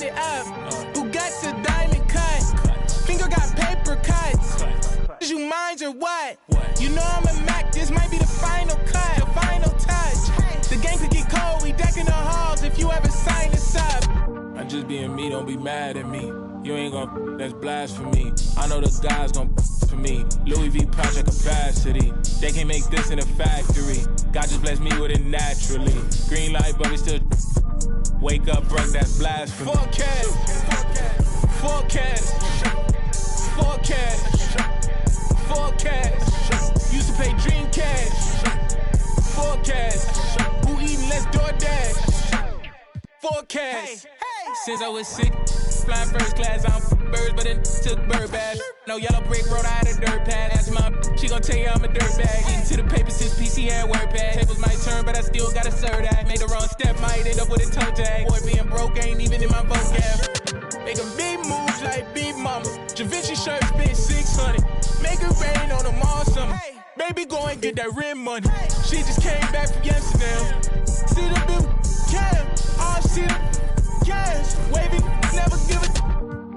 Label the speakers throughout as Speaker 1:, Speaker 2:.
Speaker 1: run it up. Who got the diamond cut? Finger got paper cuts. You mind or what? You know I'm a Mac, this might be the final cut, the final touch. The game could get cold, we decking the halls if you ever sign us up. I'm just being me, don't be mad at me. You ain't gon' that's blasphemy. I know the guys gon' for me. Louis V project capacity. They can't make this in a factory. God just blessed me with it naturally. Green light, but we still wake up broke, that's blasphemy. Forecast. Used to pay dream cash. Forecast. Who eating less DoorDash? Forecast. Since I was sick, flying first class, I'm birds, but it took bird bath. No yellow brick road, I had a dirt pad. Ask my, she gon' tell you I'm a dirt bag. Eating to the paper since PC had word pad. Tables might turn, but I still gotta serve that. Made the wrong step, might end up with a toe tag. Boy, being broke ain't even in my vocab. Making big moves like Big Mama. Javinci shirt spent 600. Make it rain on them all summer. Baby, go and get that rent money. She just came back from Amsterdam. See the bill, cam, all see the cash. Wavy, never give it.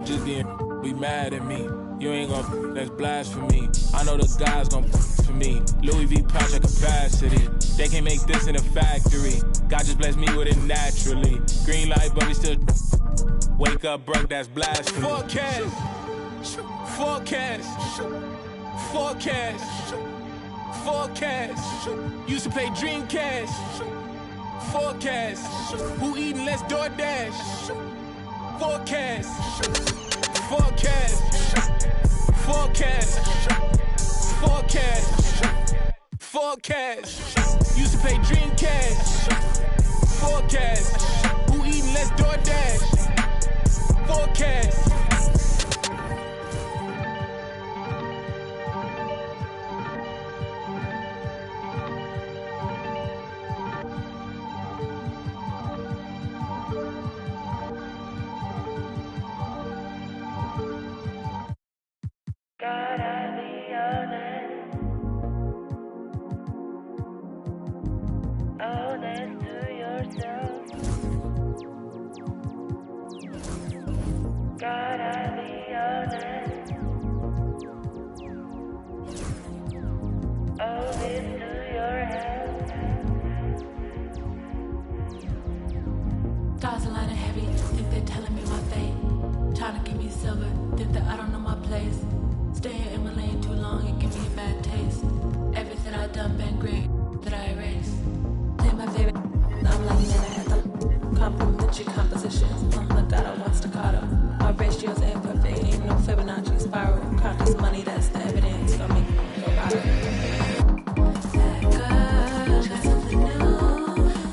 Speaker 1: Just being be mad at me. You ain't gon' that's blasphemy. I know the guys gon' for me. Louis V project capacity. They can't make this in a factory. God just blessed me with it naturally. Green light, but we still wake up broke, that's blasphemy. Forecast. Used to pay dream cash. Forecast. Who eating less DoorDash? Forecast. Used to pay dream cash. Forecast. Who eating less DoorDash? Forecast.
Speaker 2: Gotta be honest, honest to yourself. Gotta be honest, honest to your health.
Speaker 3: Stars aligning heavy, think they're telling me my fate. Trying to give me silver, think that I don't know my place. Staying in my lane too long and give me a bad taste. Everything I done been great that I erase. Say my favorite, I'm like that at the complimentary compositions. Legato, one staccato. My ratios ain't perfect, ain't no Fibonacci spiral. Count this money, that's the evidence. Gonna make me go viral. That girl got something new.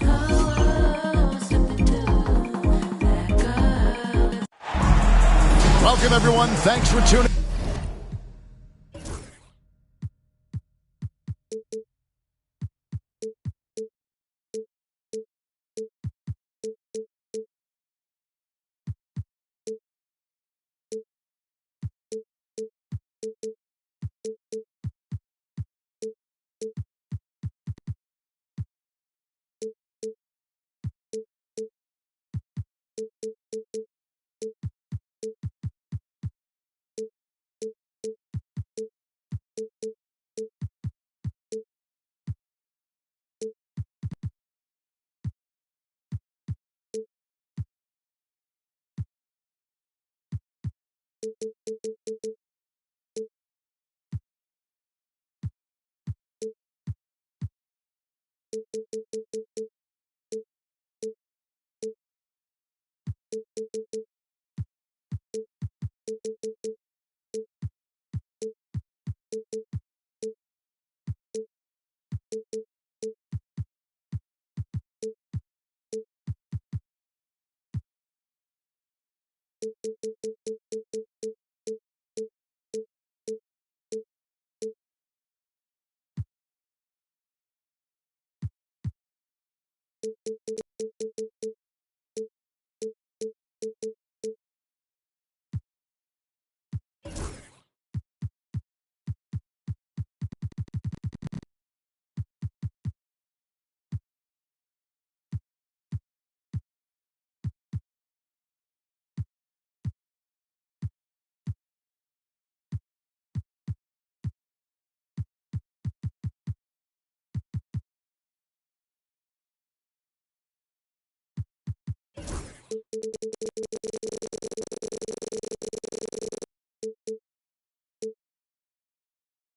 Speaker 3: Oh, something new. That girl.
Speaker 4: Welcome everyone, thanks for tuning.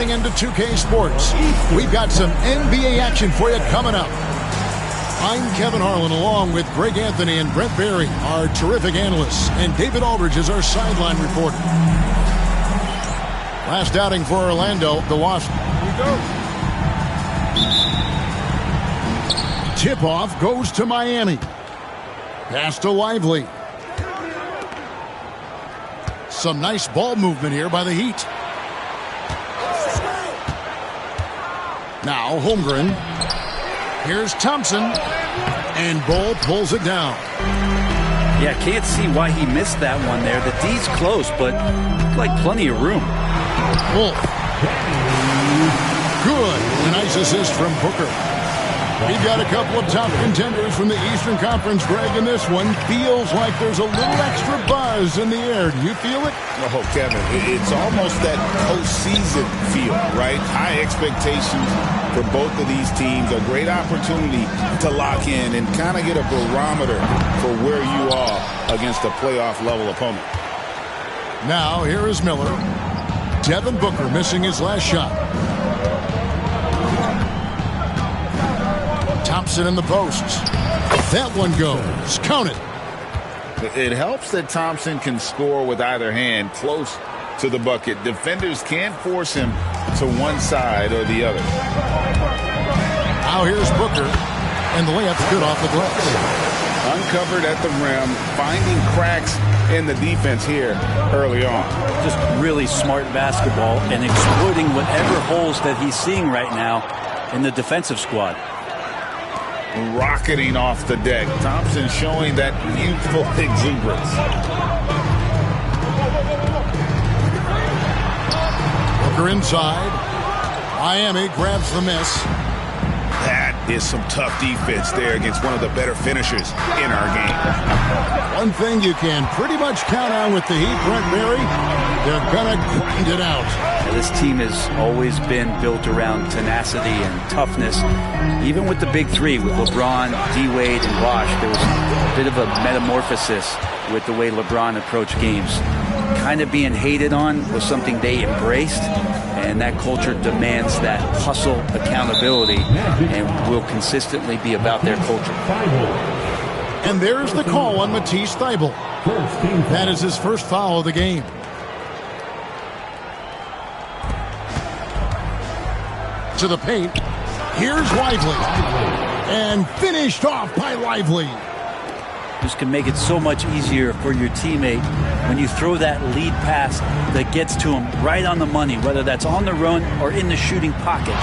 Speaker 4: Into 2K Sports. We've got some NBA action for you coming up. I'm Kevin Harlan along with Greg Anthony and Brent Barry, our terrific analysts, and David Aldridge is our sideline reporter. Last outing for Orlando, the Wasps. Here we go. Tip-off goes to Miami. Pass to Lively. Some nice ball movement here by the Heat. Now Holmgren. Here's Thompson. And Ball pulls it down.
Speaker 5: Yeah, can't see why he missed that one there. The D's close, but like plenty of room.
Speaker 4: Wolf. Good. A nice assist from Booker. We've got a couple of top contenders from the Eastern Conference, Greg, and this one feels like there's a little extra buzz in the air. Do you feel it?
Speaker 6: Oh, Kevin, it's almost that postseason feel, right? High expectations for both of these teams. A great opportunity to lock in and kind of get a barometer for where you are against a playoff-level opponent.
Speaker 4: Now, here is Miller. Devin Booker missing his last shot. Thompson in the posts. That one goes. Count it.
Speaker 6: It helps that Thompson can score with either hand close to the bucket. Defenders can't force him to one side or the other.
Speaker 4: Now here's Booker. And the layup's good off the glass.
Speaker 6: Uncovered at the rim, finding cracks in the defense here early on.
Speaker 5: Just really smart basketball and exploiting whatever holes that he's seeing right now in the defensive squad.
Speaker 6: Rocketing off the deck. Thompson showing that youthful exuberance.
Speaker 4: Booker inside. Miami grabs the miss.
Speaker 6: That is some tough defense there against one of the better finishers in our game.
Speaker 4: One thing you can pretty much count on with the Heat, Brent Barry, they're going to grind it out.
Speaker 5: This team has always been built around tenacity and toughness. Even with the big three, with LeBron, D-Wade, and Bosh, there was a bit of a metamorphosis with the way LeBron approached games. Kind of being hated on was something they embraced, and that culture demands that hustle accountability and will consistently be about their culture.
Speaker 4: And there's the call on Matisse Thybulle. That is his first foul of the game. To the paint. Here's Lively. And finished off by Lively.
Speaker 5: This can make it so much easier for your teammate when you throw that lead pass that gets to him right on the money, whether that's on the run or in the shooting pocket.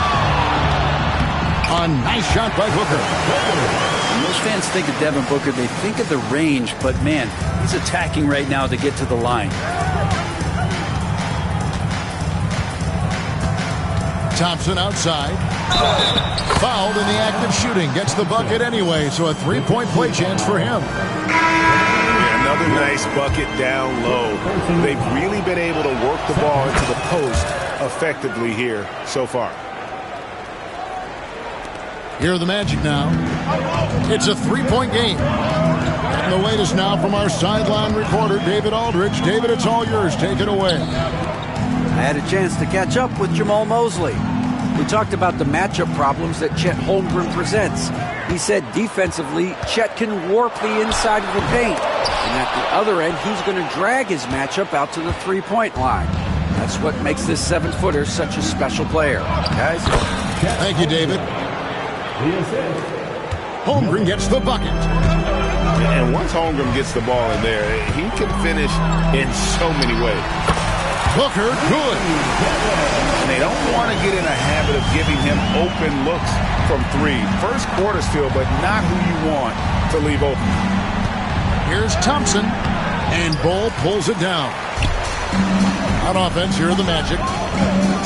Speaker 4: A nice shot by Booker.
Speaker 5: When most fans think of Devin Booker, they think of the range, but man, he's attacking right now to get to the line.
Speaker 4: Thompson outside. Fouled in the act of shooting. Gets the bucket anyway, so a three-point play chance for him.
Speaker 6: Another nice bucket down low. They've really been able to work the ball into the post effectively here so far.
Speaker 4: Here are the Magic now. It's a three-point game. And the latest now from our sideline reporter, David Aldridge. David, it's all yours. Take it away.
Speaker 7: I had a chance to catch up with Jamal Mosley. We talked about the matchup problems that Chet Holmgren presents. He said defensively, Chet can warp the inside of the paint. And at the other end, he's going to drag his matchup out to the three-point line. That's what makes this 7-footer such a special player. Guys?
Speaker 4: Thank you, David. Holmgren gets the bucket.
Speaker 6: And once Holmgren gets the ball in there, he can finish in so many ways.
Speaker 4: Booker, good.
Speaker 6: And they don't want to get in a habit of giving him open looks from three. First quarter still, but not who you want to leave open.
Speaker 4: Here's Thompson, and Ball pulls it down. On offense, here are the Magic,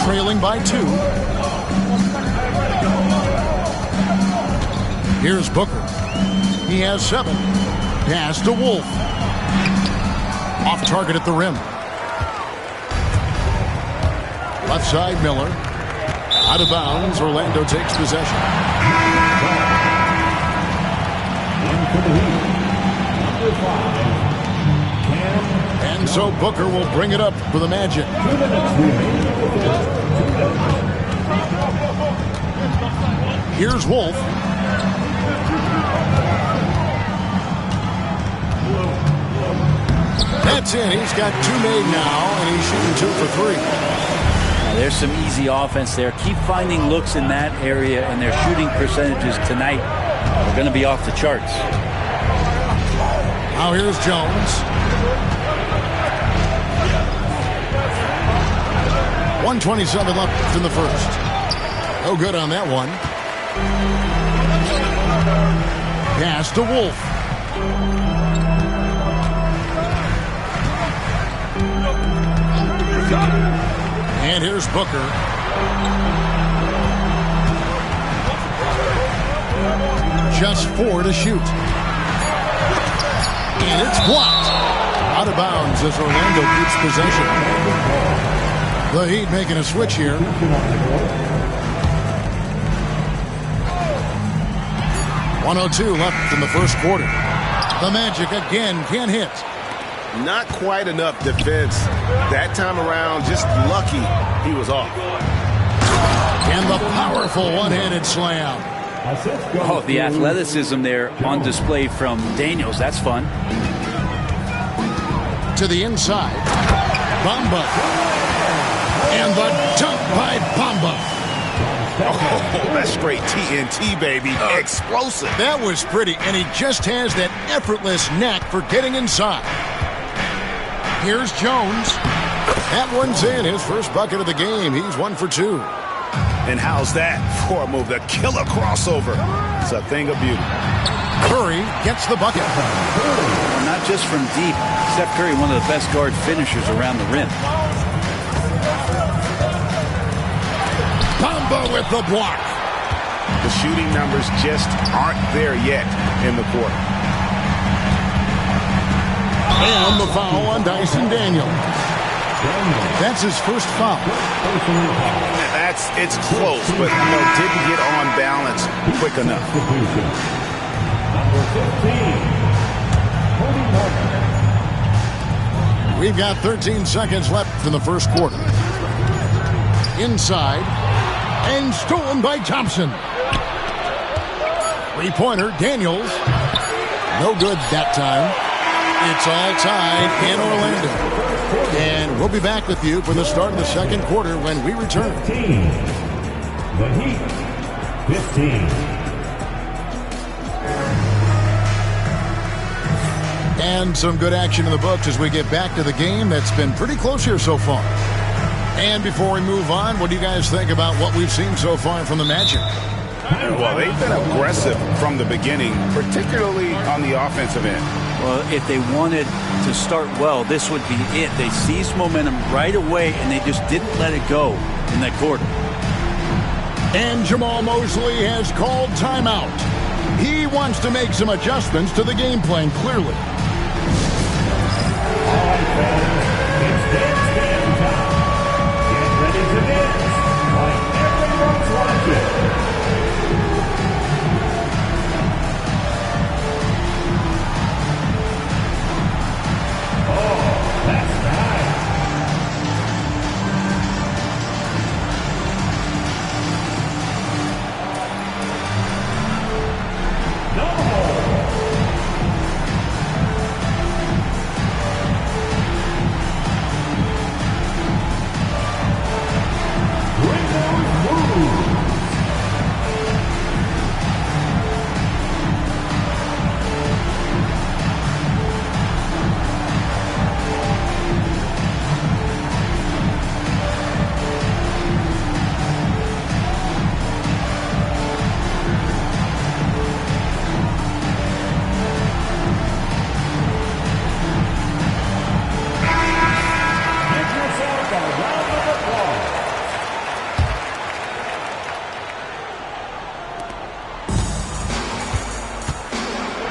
Speaker 4: trailing by 2. Here's Booker. He has 7. Pass to Wolf. Off target at the rim. Left side, Miller. Out of bounds, Orlando takes possession. And so Booker will bring it up for the Magic. Here's Wolf. That's in. He's got 2 made now, and he's shooting 2 for 3.
Speaker 5: Now, there's some easy offense there. Keep finding looks in that area, and their shooting percentages tonight are going to be off the charts.
Speaker 4: Now here's Jones. 1:27 left in the first. No good on that one. Pass to Wolf. And here's Booker. Just 4 to shoot. And it's blocked. Out of bounds as Orlando keeps possession. The Heat making a switch here. .102 left in the first quarter. The Magic again can't hit.
Speaker 6: Not quite enough defense that time around. Just lucky he was off.
Speaker 4: And the powerful one-handed slam.
Speaker 5: Oh, the athleticism there on display from Daniels. That's fun.
Speaker 4: To the inside. Bamba. And the dunk by Bamba.
Speaker 6: Oh, that's straight TNT, baby. Explosive.
Speaker 4: That was pretty, and he just has that effortless knack for getting inside. Here's Jones. That one's in. His first bucket of the game. He's 1 for 2.
Speaker 6: And how's that for a move? The killer crossover. It's a thing of beauty.
Speaker 4: Curry gets the bucket.
Speaker 5: Not just from deep. Steph Curry, one of the best guard finishers around the rim.
Speaker 4: Bamba with the block.
Speaker 6: The shooting numbers just aren't there yet in the quarter.
Speaker 4: And the foul on Dyson Daniels. That's his first foul.
Speaker 6: It's close, but didn't get on balance quick enough.
Speaker 4: We've got 13 seconds left in the first quarter. Inside, and stolen by Thompson. 3-pointer, Daniels. No good that time. It's all tied in Orlando. And we'll be back with you for the start of the second quarter when we return.
Speaker 8: 15. The Heat, 15.
Speaker 4: And some good action in the books as we get back to the game that's been pretty close here so far. And before we move on, what do you guys think about what we've seen so far from the Magic?
Speaker 6: Well, they've been aggressive from the beginning, particularly on the offensive end.
Speaker 5: Well, if they wanted to start well, this would be it. They seized momentum right away, and they just didn't let it go in that quarter.
Speaker 4: And Jamal Mosley has called timeout. He wants to make some adjustments to the game plan, clearly.
Speaker 8: All right, fans, it's dance time. Get ready to dance like everyone's watching.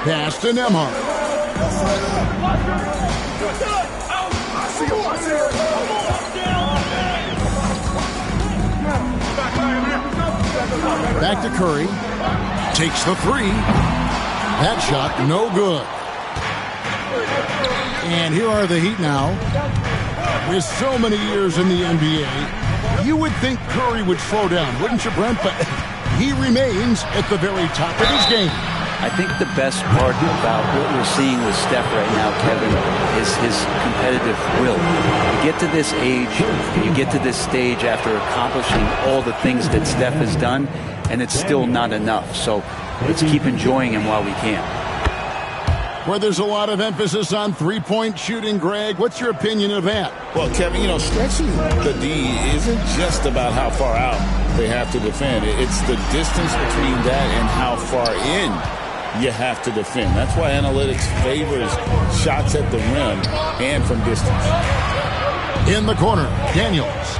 Speaker 4: Pass to Nembhard. Back to Curry. Takes the 3. That shot no good. And here are the Heat now. With so many years in the NBA, you would think Curry would slow down, wouldn't you, Brent? But he remains at the very top of his game.
Speaker 5: I think the best part about what we're seeing with Steph right now, Kevin, is his competitive will. You get to this age, you get to this stage after accomplishing all the things that Steph has done, and it's still not enough. So let's keep enjoying him while we can.
Speaker 4: Where there's a lot of emphasis on three-point shooting, Greg. What's your opinion of that?
Speaker 6: Well, Kevin, stretching the D isn't just about how far out they have to defend. It's the distance between that and how far in you have to defend. That's why analytics favors shots at the rim and from distance.
Speaker 4: In the corner, Daniels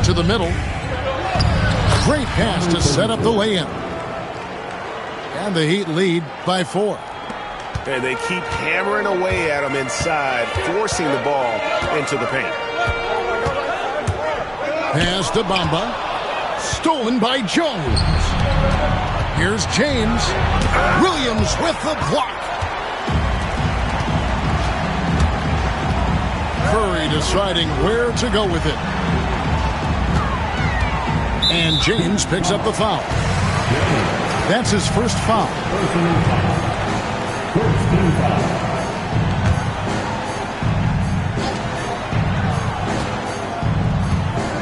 Speaker 4: to the middle. Great pass to set up the lay-in. And the Heat lead by 4.
Speaker 9: And they keep hammering away at him inside, forcing the ball into the paint.
Speaker 4: Pass to Bamba. Stolen by Jones. Here's James. Williams with the block. Curry deciding where to go with it. And James picks up the foul. That's his first foul.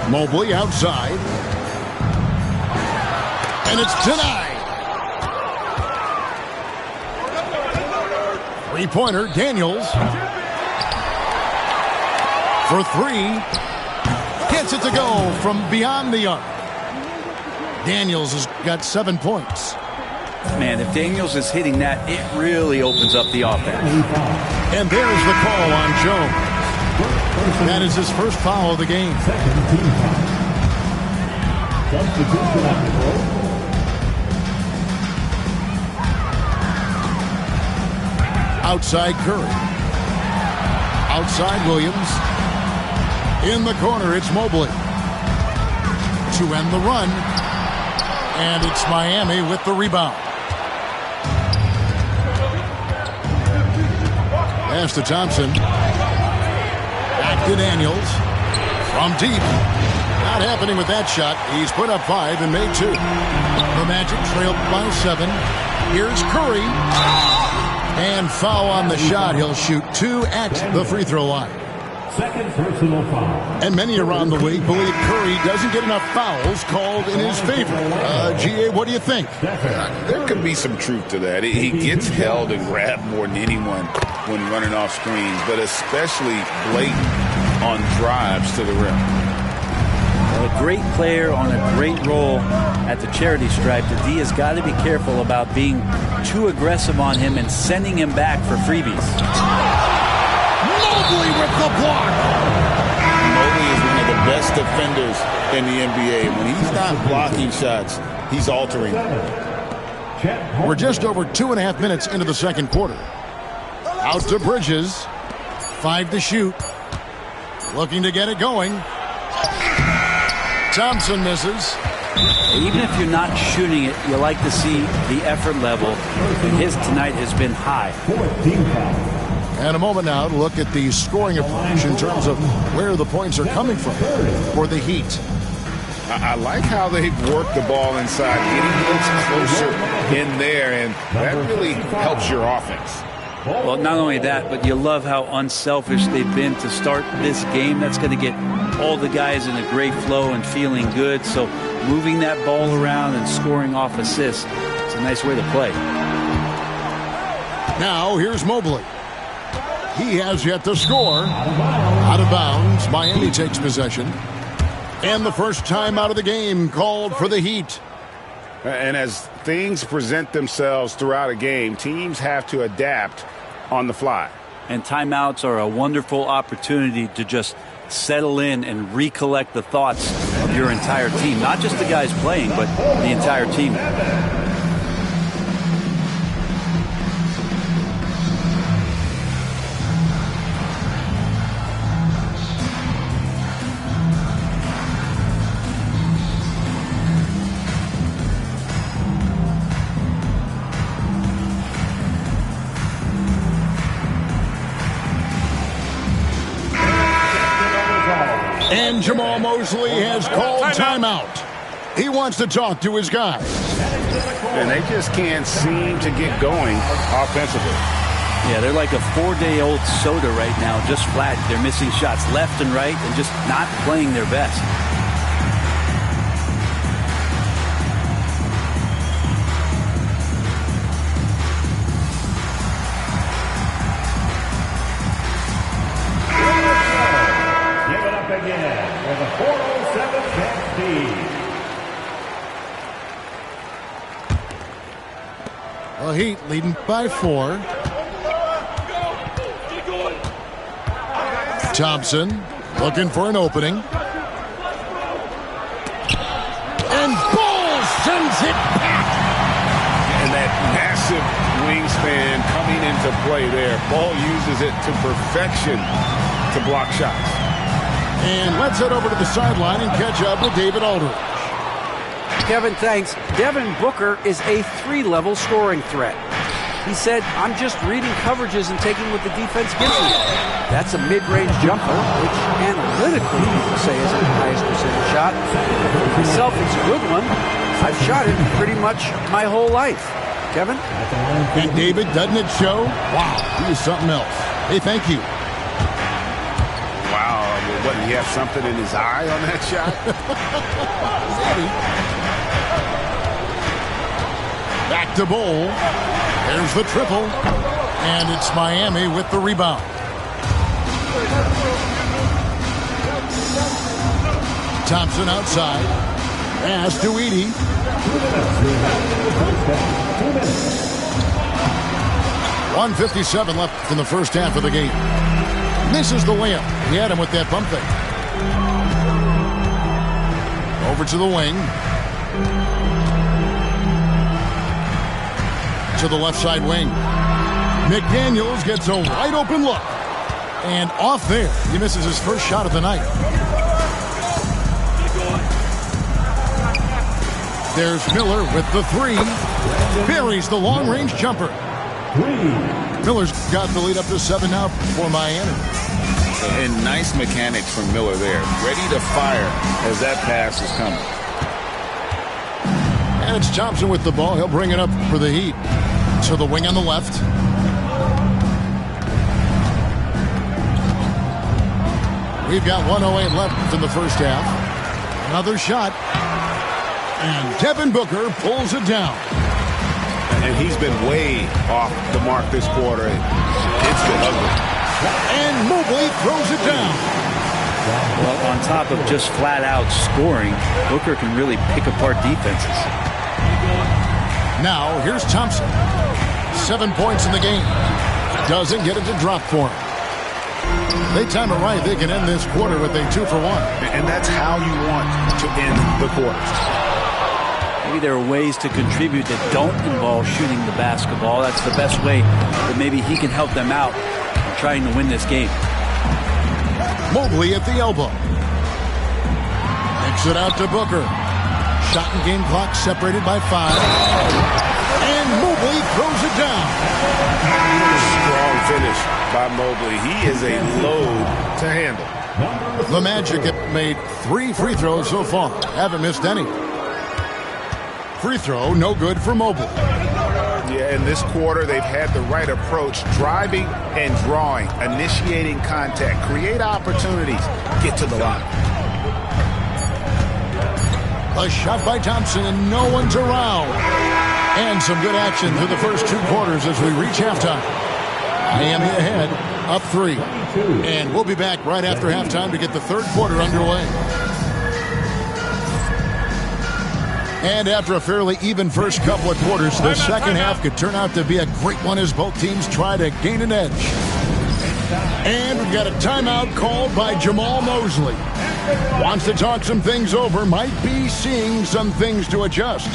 Speaker 4: Mobley outside. And it's denied. Three-pointer, Daniels. For 3. Gets it to go from beyond the arc. Daniels has got 7 points.
Speaker 5: Man, if Daniels is hitting that, it really opens up the offense.
Speaker 4: And there's the call on Jones. That is his first foul of the game. Outside Curry. Outside Williams. In the corner, it's Mobley. To end the run. And it's Miami with the rebound. Pass to Thompson. Back to Daniels. From deep. Not happening with that shot. He's put up 5 and made 2. The Magic trailed by 7. Here's Curry. And foul on the shot. He'll shoot 2 at the free throw line.
Speaker 8: Second personal foul.
Speaker 4: And many around the league believe Curry doesn't get enough fouls called in his favor. GA, what do you think?
Speaker 6: There could be some truth to that. He gets held and grabbed more than anyone when running off screens, but especially blatant on drives to the rim.
Speaker 5: A great player on a great role at the charity stripe. The D has got to be careful about being too aggressive on him and sending him back for freebies.
Speaker 4: Mobley with the block.
Speaker 6: Mobley is one of the best defenders in the NBA. When he's not blocking shots, he's altering.
Speaker 4: We're just over 2.5 minutes into the second quarter. Out to Bridges. 5 to shoot. Looking to get it going. Thompson misses.
Speaker 5: Even if you're not shooting it, you like to see the effort level. And his tonight has been high.
Speaker 4: And a moment now to look at the scoring approach in terms of where the points are coming from for the Heat.
Speaker 6: I like how they've worked the ball inside, getting folks closer in there, and that really helps your offense.
Speaker 5: Well, not only that, but you love how unselfish they've been to start this game. That's going to get all the guys in a great flow and feeling good. So moving that ball around and scoring off assists, it's a nice way to play.
Speaker 4: Now here's Mobley. He has yet to score. Out of bounds. Miami takes possession. And the first time out of the game called for the Heat.
Speaker 9: And as things present themselves throughout a game, teams have to adapt on the fly.
Speaker 5: And timeouts are a wonderful opportunity to just settle in and recollect the thoughts of your entire team. Not just the guys playing, but the entire team.
Speaker 4: And Jamal Mosley has called timeout. He wants to talk to his guys.
Speaker 9: And they just can't seem to get going offensively.
Speaker 5: Yeah, they're like a 4-day-old soda right now, just flat. They're missing shots left and right and just not playing their best.
Speaker 8: Give it up again with a 407 Champs lead.
Speaker 4: The Heat leading by 4. Thompson looking for an opening. And Ball sends it back.
Speaker 9: And that massive wingspan coming into play there. Ball uses it to perfection to block shots.
Speaker 4: And let's head over to the sideline and catch up with David Aldridge.
Speaker 7: Kevin, thanks. Devin Booker is a 3-level scoring threat. He said, I'm just reading coverages and taking what the defense gives me. That's a mid-range jumper, which analytically people say is the highest percentage shot. For myself, it's a good one. I've shot it pretty much my whole life. Kevin?
Speaker 4: And David, doesn't it show? Wow, he is something else. Hey, thank you.
Speaker 9: Wow, what, he have something in his eye on that shot?
Speaker 4: Back to Bowl. There's the triple. And it's Miami with the rebound. Thompson outside. Pass to Edey. 1:57 left in the first half of the game. Misses the layup. He had him with that pump fake. Over to the wing. To the left side wing. McDaniels gets a wide open look. And off there. He misses his first shot of the night. There's Miller with the 3. Buries the long-range jumper. Miller's got the lead up to 7 now for Miami.
Speaker 6: And nice mechanics from Miller there. Ready to fire as that pass is coming.
Speaker 4: And it's Thompson with the ball. He'll bring it up for the Heat. To the wing on the left. We've got 1:08 left in the first half. Another shot. And Devin Booker pulls it down.
Speaker 6: And he's been way off the mark this quarter. It's been ugly.
Speaker 4: And Mobley throws it down.
Speaker 5: Well, on top of just flat-out scoring, Booker can really pick apart defenses.
Speaker 4: Now, here's Thompson. 7 points in the game. Doesn't get it to drop for him. They time it right. They can end this quarter with a 2 for 1.
Speaker 6: And that's how you want to end the quarter.
Speaker 5: Maybe there are ways to contribute that don't involve shooting the basketball. That's the best way that maybe he can help them out in trying to win this game.
Speaker 4: Mobley at the elbow. Makes it out to Booker. Shot and game clock separated by 5. And Mobley throws it down.
Speaker 6: Strong finish by Mobley. He is a load to handle.
Speaker 4: The Magic have made 3 free throws so far. Haven't missed any. Free throw, no good for Mobley.
Speaker 6: Yeah, in this quarter, they've had the right approach. Driving and drawing. Initiating contact. Create opportunities. Get to the line.
Speaker 4: A shot by Thompson, and no one's around. And some good action through the first 2 quarters as we reach halftime. Miami ahead, up 3. And we'll be back right after halftime to get the third quarter underway. And after a fairly even first couple of quarters, the second half could turn out to be a great one as both teams try to gain an edge. And we've got a timeout called by Jamal Mosley. Wants to talk some things over, might be seeing some things to adjust.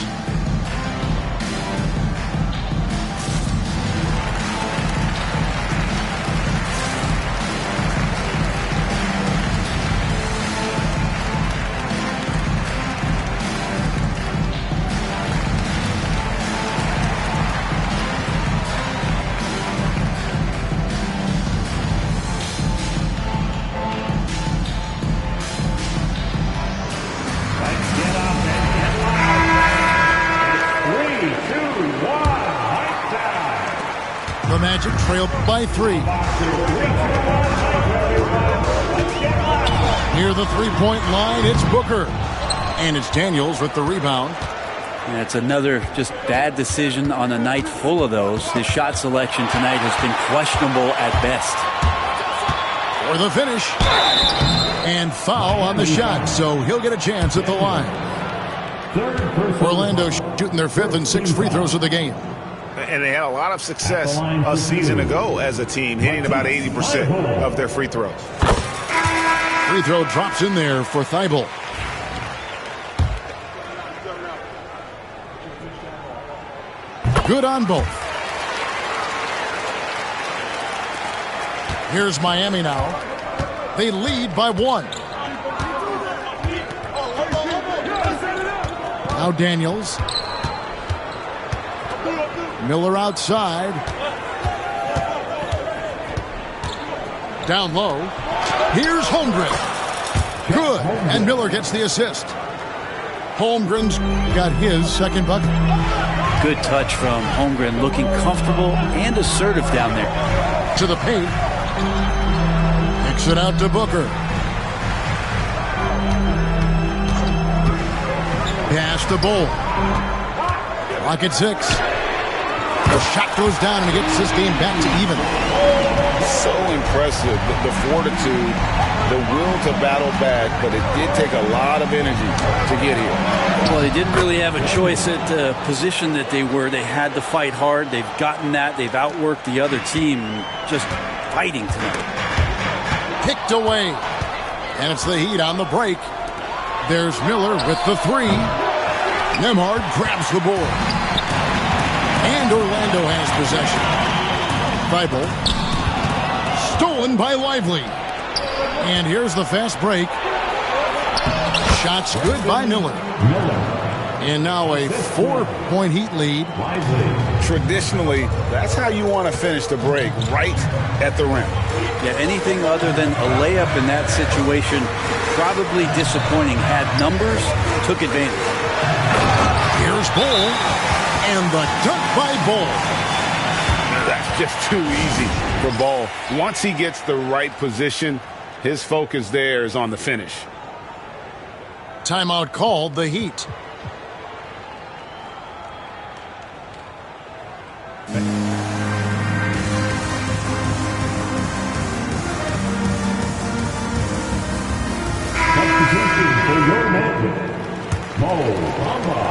Speaker 4: up by 3. Near the three-point line, it's Booker. And it's Daniels with the rebound.
Speaker 5: And it's another just bad decision on a night full of those. His shot selection tonight has been questionable at best.
Speaker 4: For the finish. And foul on the shot, so he'll get a chance at the line. Orlando shooting their 5th and 6th free throws of the game.
Speaker 6: And they had a lot of success a season ago as a team, hitting about 80% of their free throws.
Speaker 4: Free throw drops in there for Thibault. Good on both. Here's Miami now. They lead by 1. Now Daniels. Miller outside. Down low. Here's Holmgren. Good. And Miller gets the assist. Holmgren's got his second bucket.
Speaker 5: Good touch from Holmgren, looking comfortable and assertive down there.
Speaker 4: To the paint. Kicks it out to Booker. Pass to Bull. Clock at 6. The shot goes down and he gets this game back to even.
Speaker 6: So impressive, the fortitude, the will to battle back, but it did take a lot of energy to get here.
Speaker 5: Well, they didn't really have a choice at the position that they were. They had to fight hard. They've gotten that. They've outworked the other team, just fighting tonight.
Speaker 4: Kicked away. And it's the Heat on the break. There's Miller with the 3. Nembhard grabs the board. And Orlando has possession. Thibault. Stolen by Lively. And here's the fast break. Shots good by Miller. And now a 4-point Heat lead.
Speaker 6: Traditionally, that's how you want to finish the break, right at the rim.
Speaker 5: Yeah, anything other than a layup in that situation, probably disappointing. Had numbers, took advantage.
Speaker 4: Here's Bull. And the dunk by Bull.
Speaker 6: That's just too easy for Ball. Once he gets the right position, his focus there is on the finish.
Speaker 4: Timeout called, the Heat.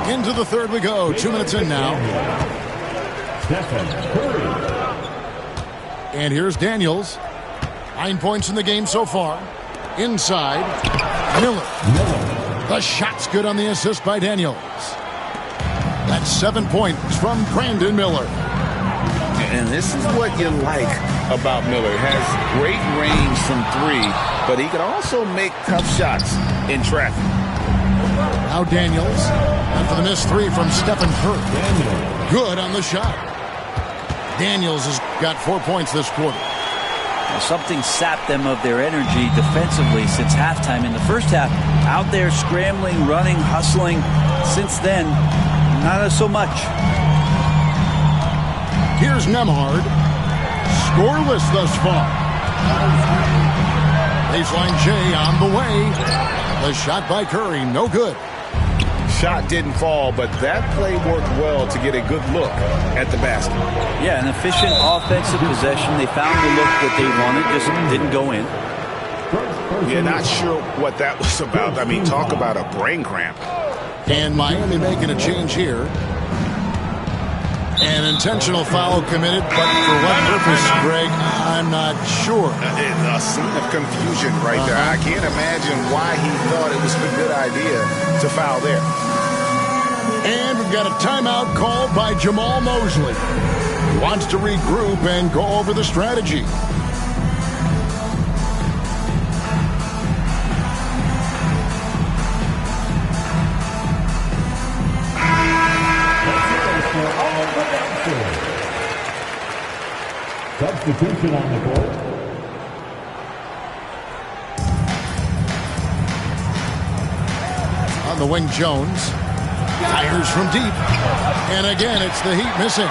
Speaker 4: Into the third we go. 2 minutes in now. And here's Daniels. 9 points in the game so far. Inside. Miller. The shot's good on the assist by Daniels. That's 7 points from Brandon Miller.
Speaker 6: And this is what you like about Miller. He has great range from 3, but he can also make tough shots in traffic.
Speaker 4: Now Daniels. And for the missed 3 from Stephen Curry. Good on the shot. Daniels has got 4 points this quarter.
Speaker 5: Something sapped them of their energy defensively since halftime. In the first half, out there scrambling, running, hustling. Since then, not so much.
Speaker 4: Here's Nembhard. Scoreless thus far. Baseline J on the way. The shot by Curry, no good.
Speaker 6: Shot didn't fall, but that play worked well to get a good look at the basket.
Speaker 5: Yeah, an efficient offensive possession. They found the look that they wanted, just didn't go in.
Speaker 6: Yeah, not sure what that was about. I mean, talk about a brain cramp.
Speaker 4: And Miami making a change here. An intentional foul committed, but for what purpose, Greg, I'm not sure.
Speaker 6: A scene of confusion right there. I can't imagine why he thought it was a good idea to foul there.
Speaker 4: And we've got a timeout called by Jamal Mosley. He wants to regroup and go over the strategy.
Speaker 8: Substitution on the court.
Speaker 4: On the wing, Jones. Fires from deep. And again, it's the Heat missing.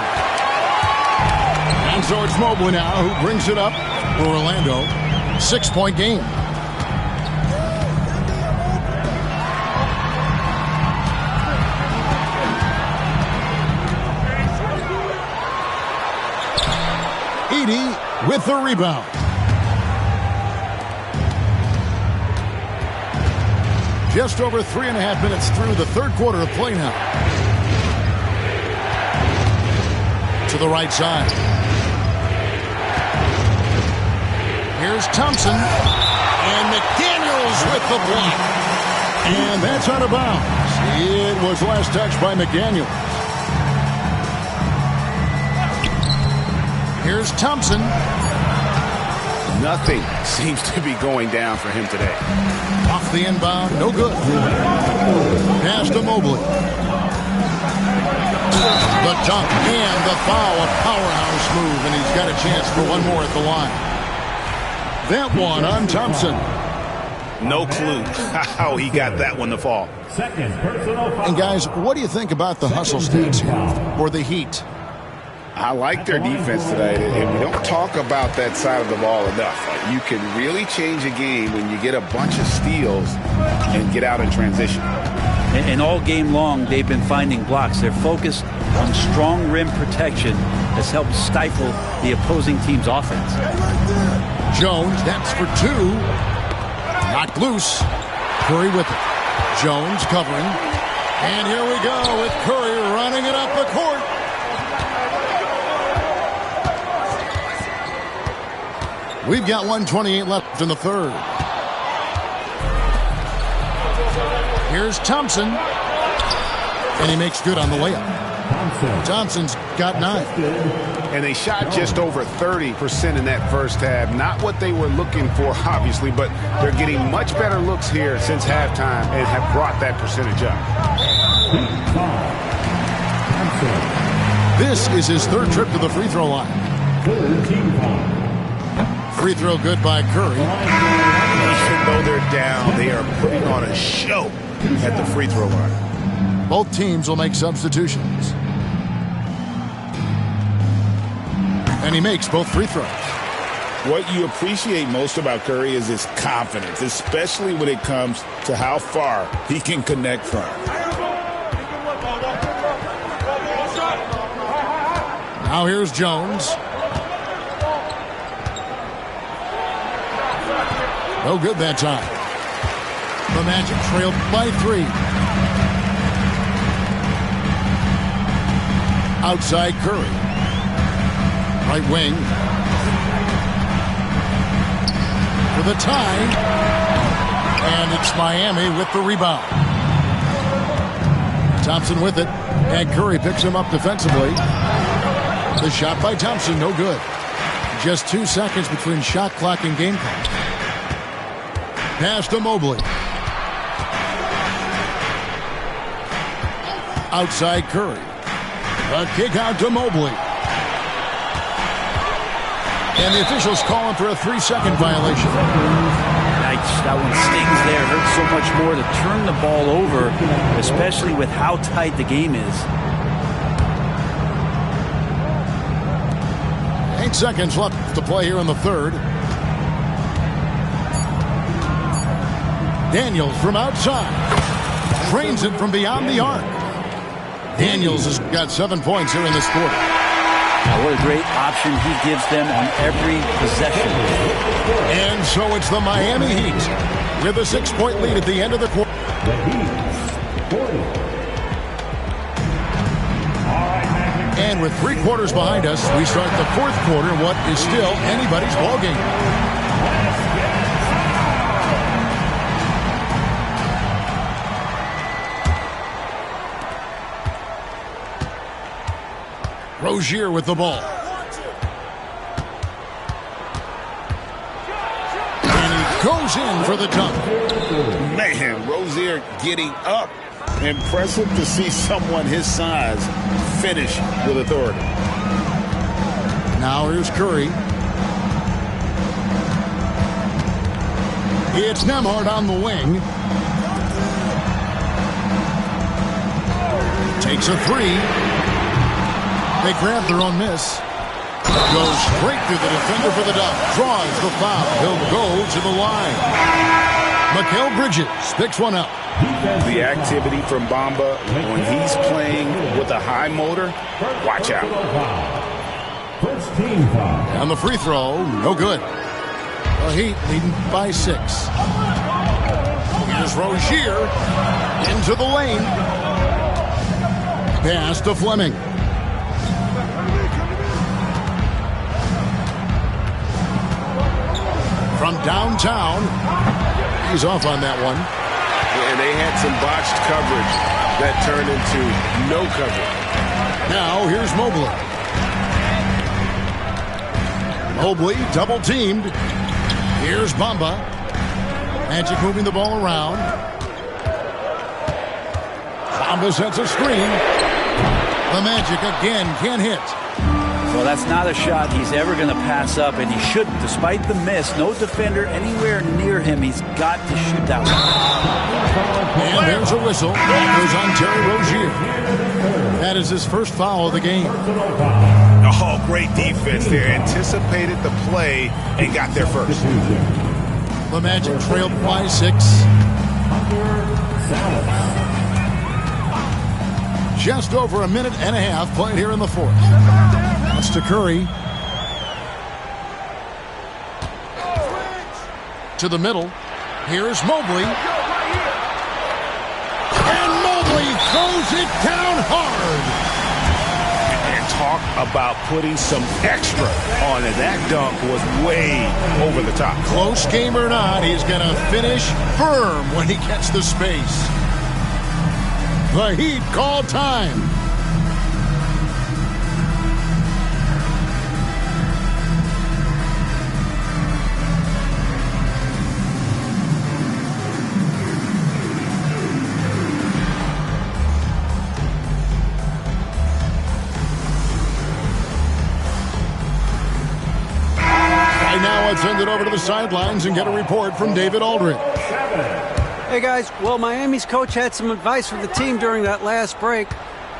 Speaker 4: And so it's Mobley now who brings it up for Orlando. 6-point game. Edey with the rebound. Just over 3.5 minutes through the third quarter of play now. To the right side. Here's Thompson. And McDaniels with the block. And that's out of bounds. It was last touched by McDaniels. Here's Thompson.
Speaker 9: Nothing seems to be going down for him today.
Speaker 4: Off the inbound, no good. Pass to Mobley. The dunk and the foul, a powerhouse move, and he's got a chance for one more at the line. That one on Thompson.
Speaker 6: No clue how he got that one to fall.
Speaker 8: Second personal foul.
Speaker 4: And guys, what do you think about the hustle stats here for the Heat?
Speaker 6: I like their defense today, and we don't talk about that side of the ball enough. You can really change a game when you get a bunch of steals and get out in transition.
Speaker 5: And all game long, they've been finding blocks. Their focus on strong rim protection has helped stifle the opposing team's offense.
Speaker 4: Jones, that's for two. Knocked loose. Curry with it. Jones covering. And here we go with Curry running it up the court. We've got 1:28 left in the third. Here's Thompson. And he makes good on the layup. Thompson's got 9.
Speaker 6: And they shot just over 30% in that first half. Not what they were looking for, obviously, but they're getting much better looks here since halftime and have brought that percentage up.
Speaker 4: This is his third trip to the free throw line. Free throw good by Curry.
Speaker 6: Even though they're down, they are putting on a show at the free throw line.
Speaker 4: Both teams will make substitutions. And he makes both free throws.
Speaker 6: What you appreciate most about Curry is his confidence, especially when it comes to how far he can connect from.
Speaker 4: Now here's Jones. No good that time. The Magic trailed by 3. Outside Curry. Right wing. For the tie. And it's Miami with the rebound. Thompson with it. And Curry picks him up defensively. The shot by Thompson, no good. Just 2 seconds between shot clock and game clock. Pass to Mobley. Outside Curry. A kick out to Mobley. And the officials calling for a 3-second violation.
Speaker 5: That one stings there. Hurts so much more to turn the ball over, especially with how tight the game is.
Speaker 4: 8 seconds left to play here in the third. Daniels from outside. Trains it from beyond the arc. Daniels has got 7 points here in this quarter.
Speaker 5: Now, what a great option he gives them on every possession.
Speaker 4: And so it's the Miami Heat with a 6-point lead at the end of the quarter. And with 3 quarters behind us, we start the fourth quarter in what is still anybody's ballgame. Rozier with the ball. And he goes in for the dunk.
Speaker 6: Man, Rozier getting up. Impressive to see someone his size finish with authority.
Speaker 4: Now here's Curry. It's Nembhard on the wing. Takes a 3. They grab their own miss. Goes straight through the defender for the dunk. Draws the foul. He'll go to the line. Mikal Bridges picks one up.
Speaker 6: The activity from Bamba when he's playing with a high motor, watch out.
Speaker 8: First team foul.
Speaker 4: And the free throw, no good. The Heat leading by 6. Here's Rozier into the lane. Pass to Fleming. From downtown, he's off on that one.
Speaker 9: And they had some botched coverage that turned into no coverage.
Speaker 4: Now here's Mobley. Mobley double teamed. Here's Bamba. Magic moving the ball around. Bamba sets a screen. The Magic again can't hit.
Speaker 5: Well, that's not a shot he's ever going to pass up, and he shouldn't. Despite the miss, no defender anywhere near him. He's got to shoot that one.
Speaker 4: And there's a whistle. That goes on Terry Rozier. That is his first foul of the game.
Speaker 6: Oh, great defense there. Anticipated the play and got there first.
Speaker 4: The Magic trailed by 6. Just over a minute and a half played here in the fourth. That's to Curry. To the middle. Here's Mobley. And Mobley throws it down hard.
Speaker 6: And talk about putting some extra on it. That dunk was way over the top.
Speaker 4: Close game or not, he's going to finish firm when he gets the space. The Heat call time. Right now, let's send it over to the sidelines and get a report from David Aldridge.
Speaker 7: Hey guys, well, Miami's coach had some advice for the team during that last break.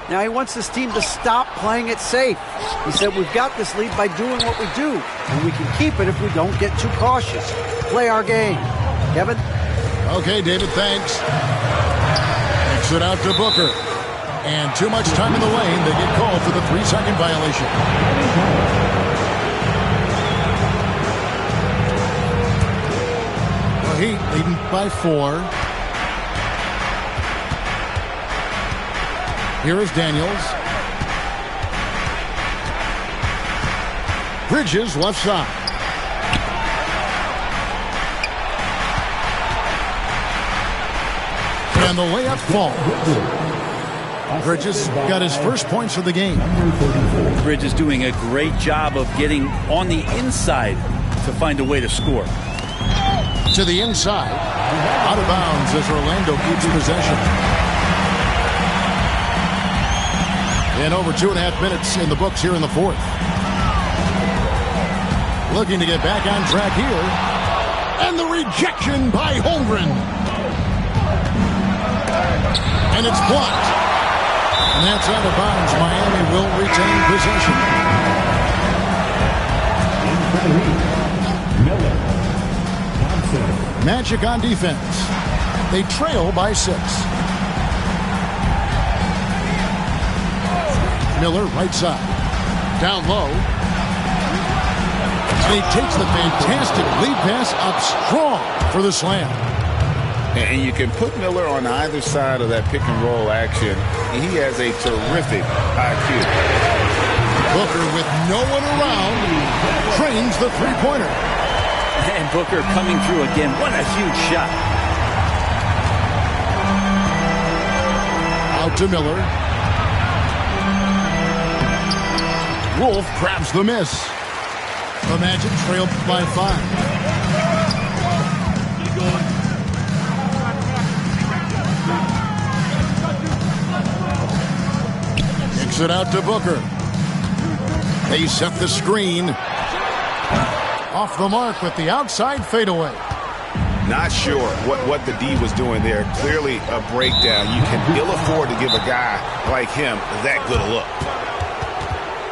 Speaker 7: Now he wants this team to stop playing it safe. He said, we've got this lead by doing what we do, and we can keep it if we don't get too cautious. Play our game. Kevin?
Speaker 4: Okay, David, thanks. Kicks it out to Booker. And too much time in the lane. They get called for the 3-second violation. Heat leading by 4. Here is Daniels. Bridges left side. And the layup falls. Bridges got his first points of the game.
Speaker 5: Bridges doing a great job of getting on the inside to find a way to score.
Speaker 4: To the inside, out of bounds as Orlando keeps possession. And over 2.5 minutes in the books here in the fourth. Looking to get back on track here. And the rejection by Holmgren. And it's blocked. And that's out of bounds. Miami will retain possession.
Speaker 8: Miller.
Speaker 4: Magic on defense. They trail by 6. Miller right side. Down low. And he takes the fantastic lead pass up strong for the slam.
Speaker 6: And you can put Miller on either side of that pick and roll action. He has a terrific IQ.
Speaker 4: Booker with no one around trains the three-pointer.
Speaker 5: And Booker coming through again. What a huge shot.
Speaker 4: Out to Miller. Wolf grabs the miss. The Magic trailed by 5. Kicks it out to Booker. They set the screen. Off the mark with the outside fadeaway.
Speaker 6: Not sure what the D was doing there. Clearly a breakdown. You can ill afford to give a guy like him that good a look.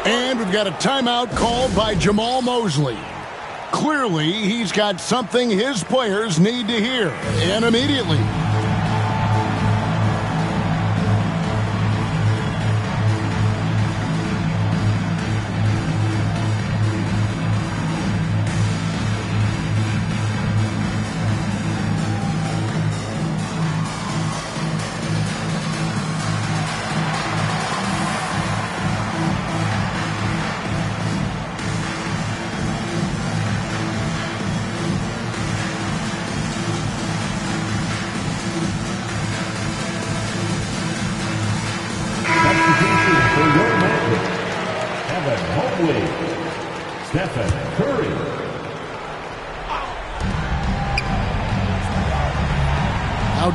Speaker 4: And we've got a timeout called by Jamal Mosley. Clearly, he's got something his players need to hear, and immediately.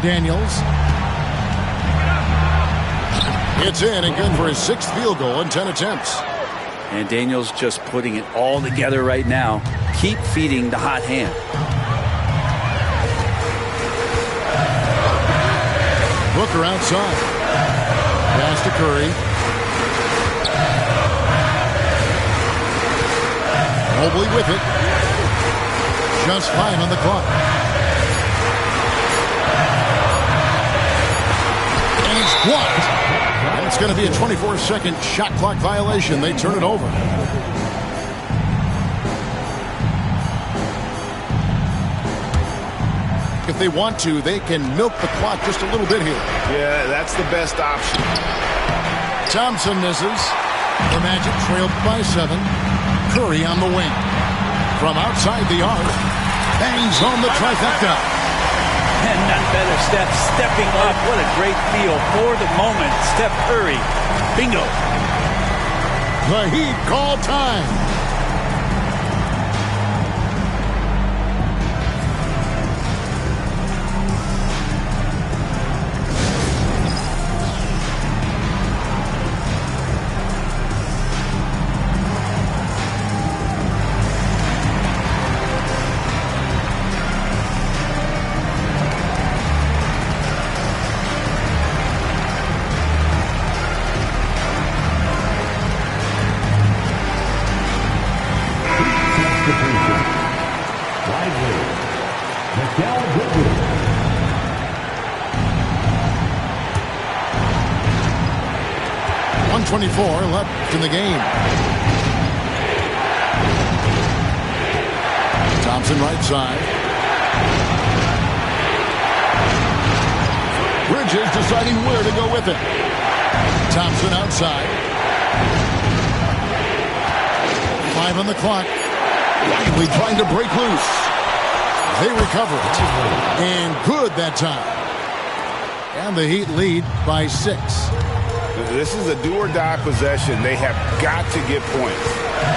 Speaker 4: Daniels. It's in and good for his 6th field goal in 10 attempts.
Speaker 5: And Daniels just putting it all together right now. Keep feeding the hot hand.
Speaker 4: Booker outside. Pass to Curry. Mobley with it. Just 5 on the clock. Blocked. And it's going to be a 24-second shot clock violation. They turn it over. If they want to, they can milk the clock just a little bit here.
Speaker 6: Yeah, that's the best option.
Speaker 4: Thompson misses. The Magic trailed by 7. Curry on the wing. From outside the arc. Bangs home the trifecta.
Speaker 5: And none better, Steph stepping up. What a great feel for the moment. Steph Curry. Bingo.
Speaker 4: The Heat call time. Left in the game. Thompson right side. Bridges deciding where to go with it. Thompson outside. 5 on the clock. Lively trying to break loose. They recover it. And good that time. And the Heat lead by 6.
Speaker 6: This is a do-or-die possession. They have got to get points.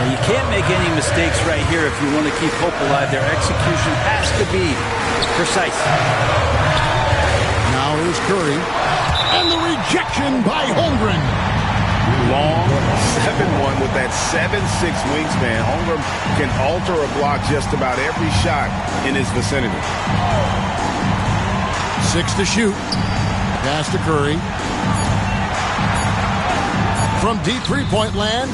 Speaker 5: And you can't make any mistakes right here if you want to keep hope alive. Their execution has to be precise.
Speaker 4: Now here's Curry. And the rejection by Holmgren.
Speaker 6: Long 7-1 with that 7'6" wingspan. Holmgren can alter a block just about every shot in his vicinity.
Speaker 4: 6 to shoot. Pass to Curry. From deep three-point land,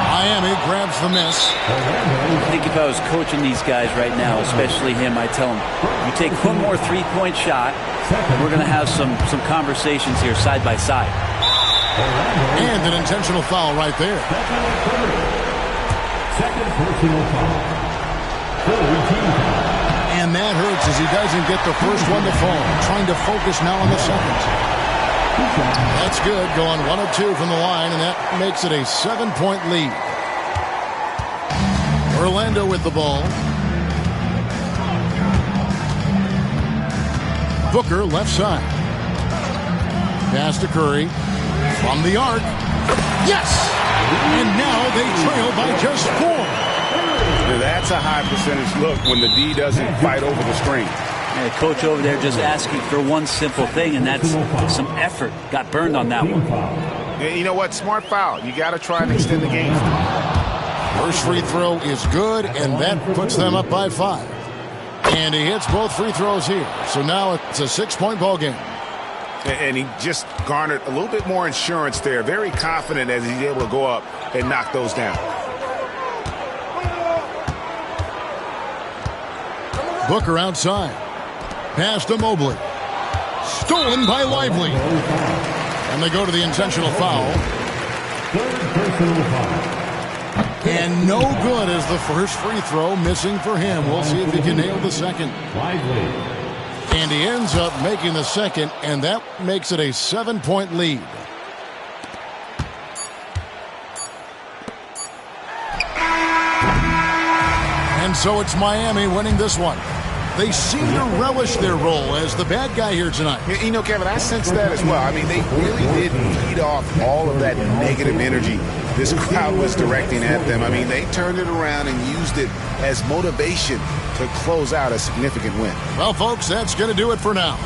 Speaker 4: Miami grabs the miss.
Speaker 5: I think if I was coaching these guys right now, especially him, I'd tell him, you take one more three-point shot, and we're going to have some conversations here side by side.
Speaker 4: And an intentional foul right there.
Speaker 8: Second personal foul.
Speaker 4: And that hurts as he doesn't get the first one to fall. Trying to focus now on the second. That's good, going 1 of 2 from the line, and that makes it a 7-point lead. Orlando with the ball. Booker left side. Pass to Curry. From the arc. Yes! And now they trail by just 4.
Speaker 6: That's a high percentage look when the D doesn't fight over the screen.
Speaker 5: And the coach over there just asking for one simple thing, and that's some effort. Got burned on that one.
Speaker 6: You know what? Smart foul. You got to try and extend the game.
Speaker 4: First free throw is good, and that puts them up by 5. And he hits both free throws here. So now it's a 6-point ball game.
Speaker 6: And he just garnered a little bit more insurance there. Very confident as he's able to go up and knock those down.
Speaker 4: Booker outside. Pass to Mobley. Stolen by Lively. And they go to the intentional foul.
Speaker 8: Third personal foul.
Speaker 4: And no good as the first free throw missing for him. We'll see if he can nail the second.
Speaker 8: Lively.
Speaker 4: And he ends up making the second, and that makes it a 7-point lead. And so it's Miami winning this one. They seem to relish their role as the bad guy here tonight.
Speaker 6: You know, Kevin, I sense that as well. I mean, they really did feed off all of that negative energy this crowd was directing at them. I mean, they turned it around and used it as motivation to close out a significant win.
Speaker 4: Well, folks, that's going to do it for now.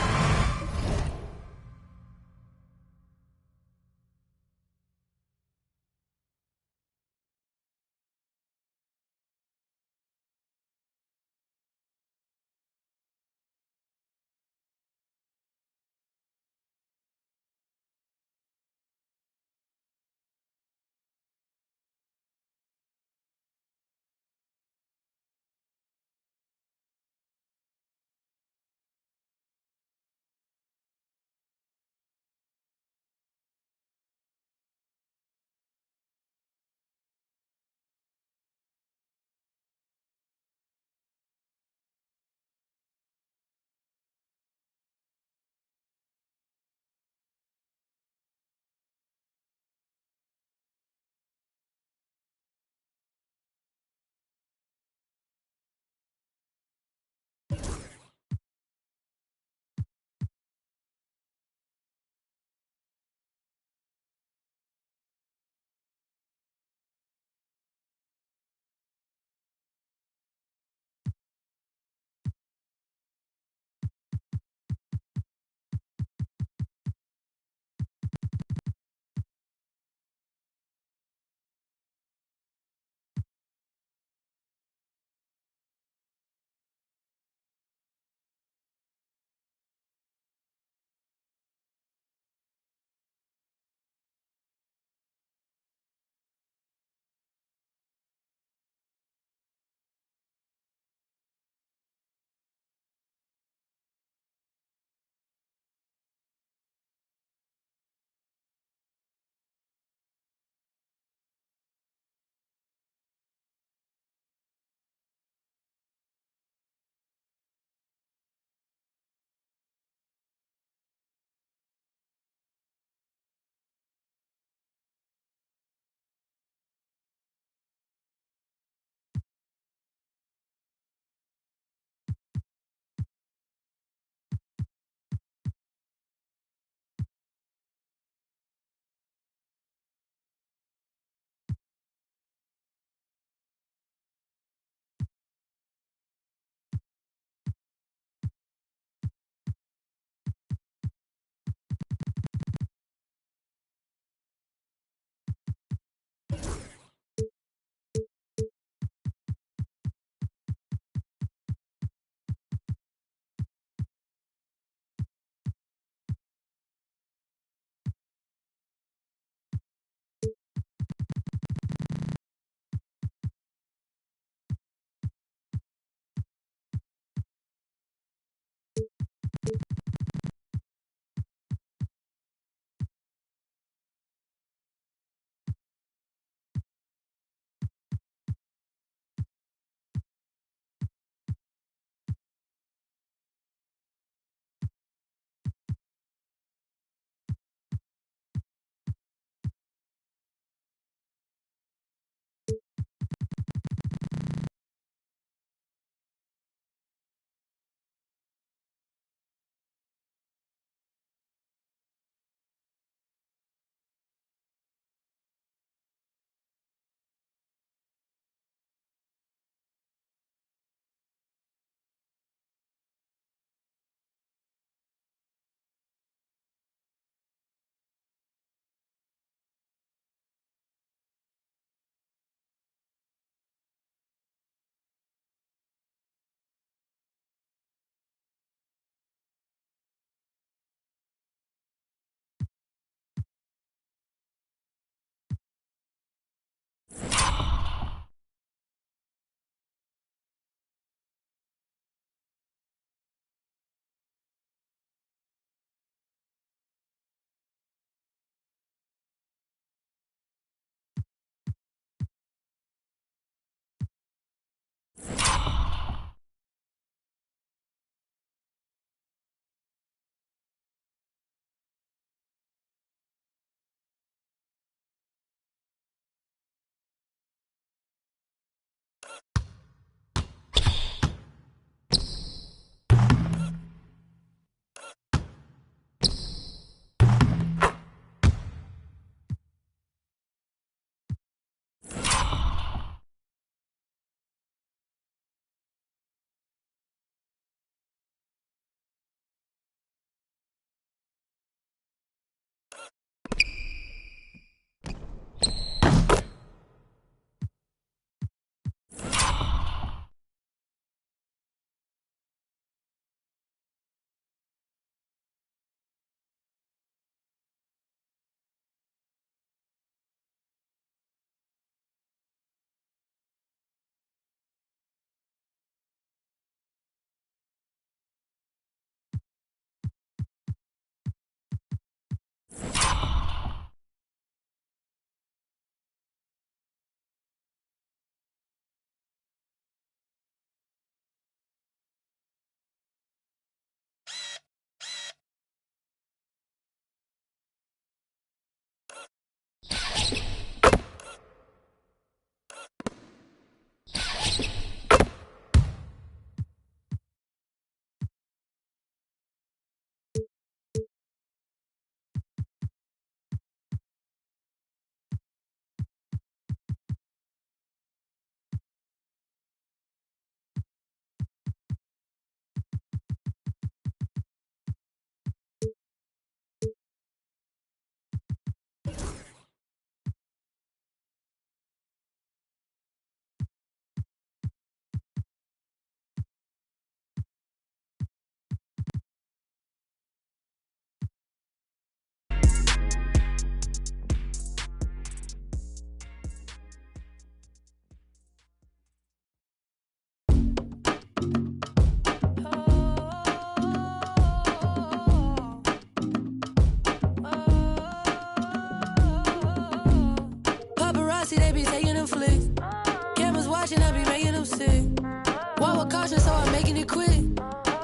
Speaker 3: caution, so I'm making it quick.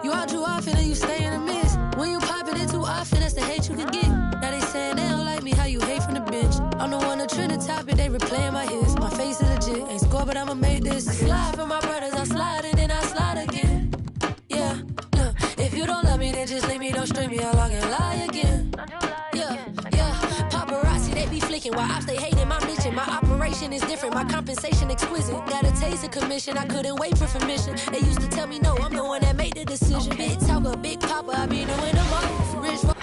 Speaker 3: You out too often and you stay in the mist. When you popping it too often, that's the hate you can get. Now they saying they don't like me, how you hate from the bench. I'm the one that trend the topic, they replaying my hits. My face is legit, ain't score, but I'ma make this. Slide for my brothers, I slide and then I slide again. Yeah, look, if you don't love me, then just leave me, don't string me, I'll log and lie again. Yeah, paparazzi, they be flicking while I stay hating my mission. My operation is different, my compensation exquisite. Got a taste of commission, I couldn't wait for permission. They used to tell me no, I'm the one that made the decision. Big talker, big papa, I be doing the most. Rich.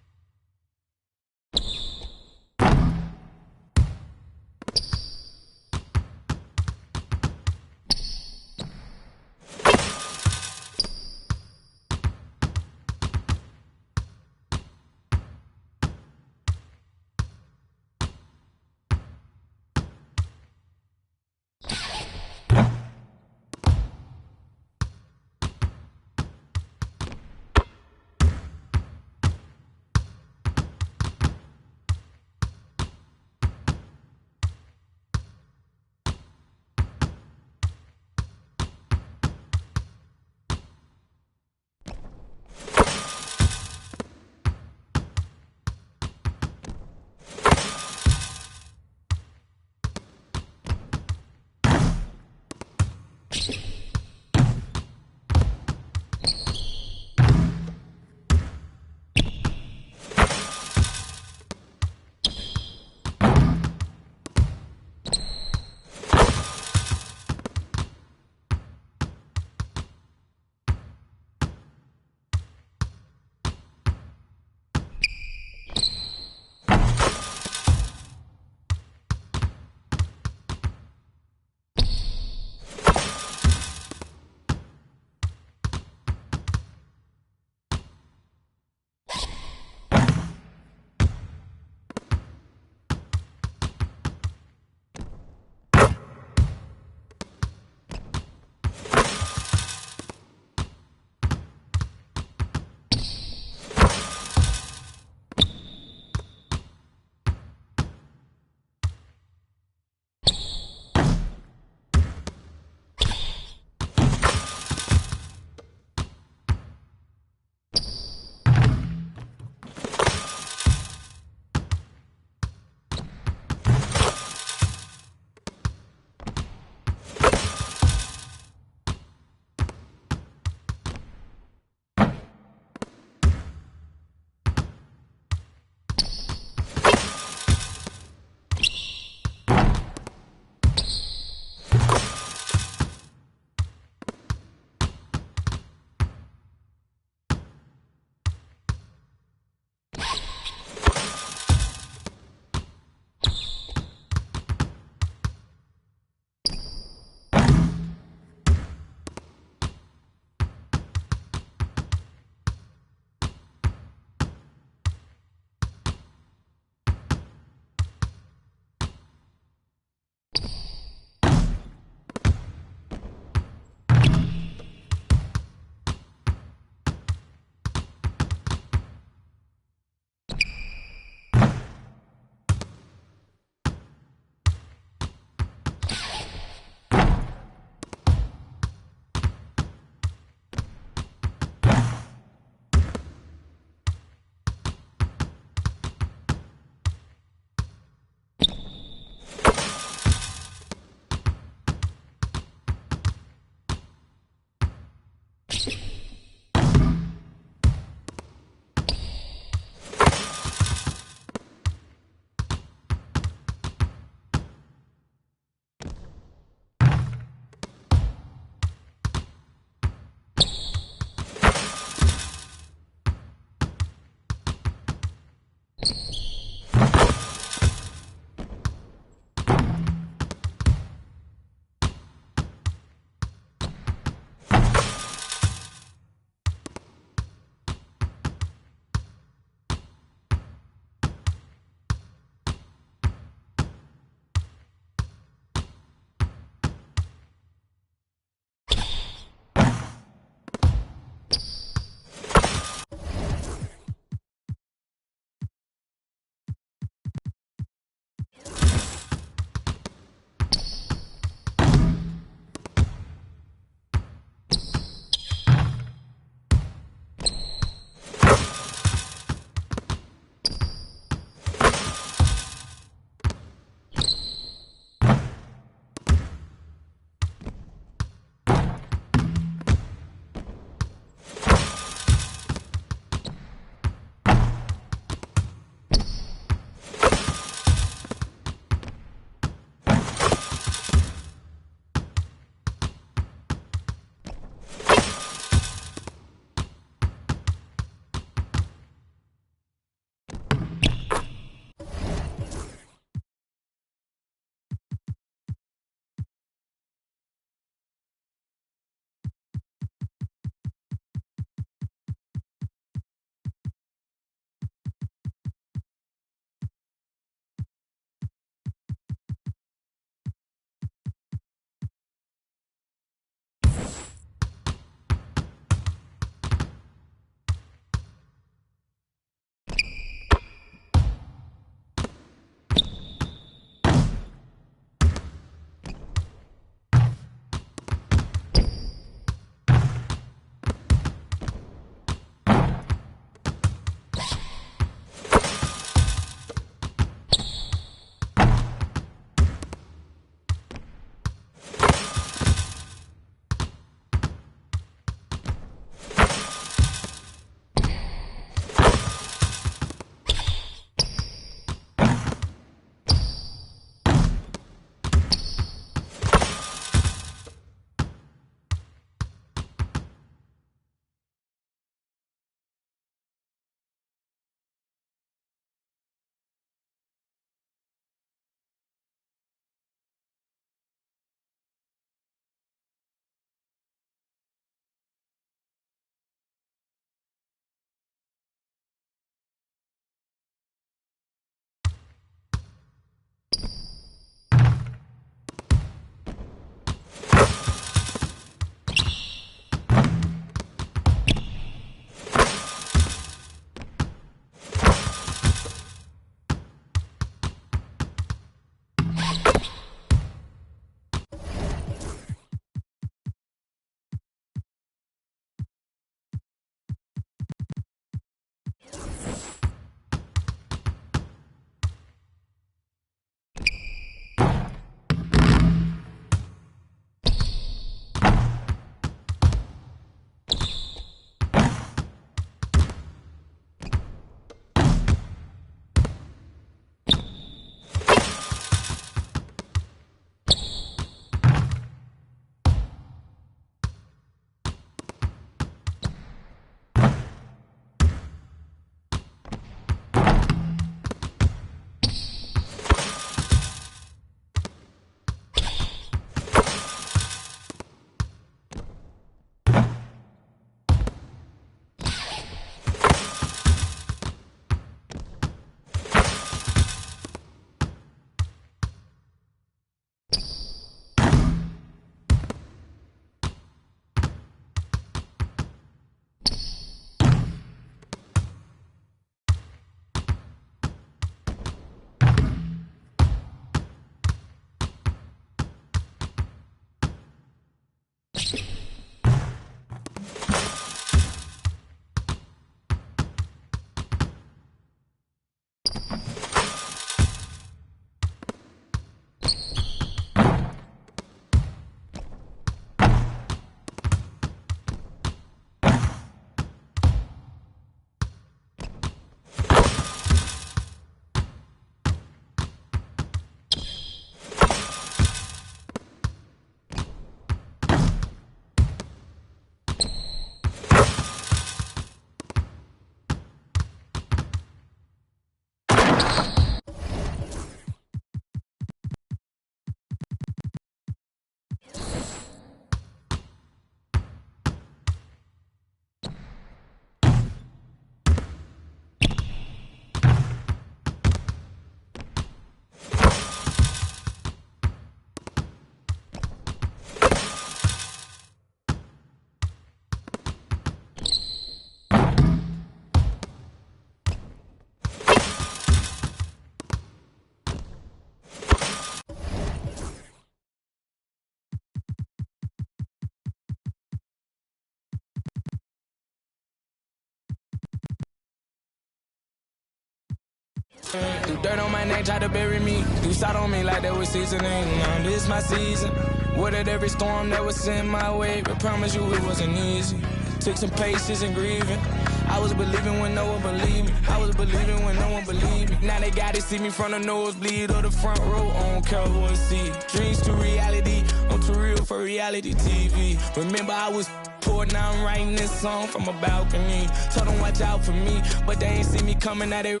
Speaker 1: Do dirt on my name, try to bury me. Do shot on me like that was seasoning. Now this my season. Weathered every storm that was sent my way, but promise you it wasn't easy. Took some patience and grieving. I was believing when no one believed me. I was believing when no one believed me. Now they gotta see me from the nosebleed or the front row on Cowboy seat. Dreams to reality, I'm too real for reality TV. Remember I was poor, now I'm writing this song from a balcony. Told them watch out for me, but they ain't see me coming at it.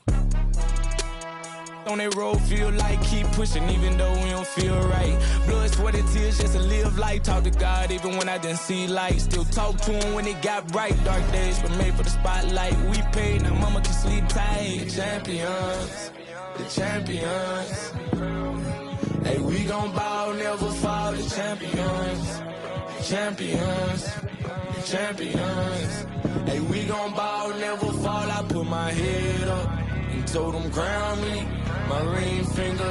Speaker 1: On that road, feel like keep pushing, even though we don't feel right. Blood, sweat, and tears just to live life. Talk to God even when I didn't see light. Still talk to him when it got bright. Dark days, but made for the spotlight. We paid, now mama can sleep tight. The champions, the champions. Hey, we gon' ball, never fall. The champions, the champions, the champions. Hey, we gon' ball, never fall. I put my head up and told them crown me. My ring finger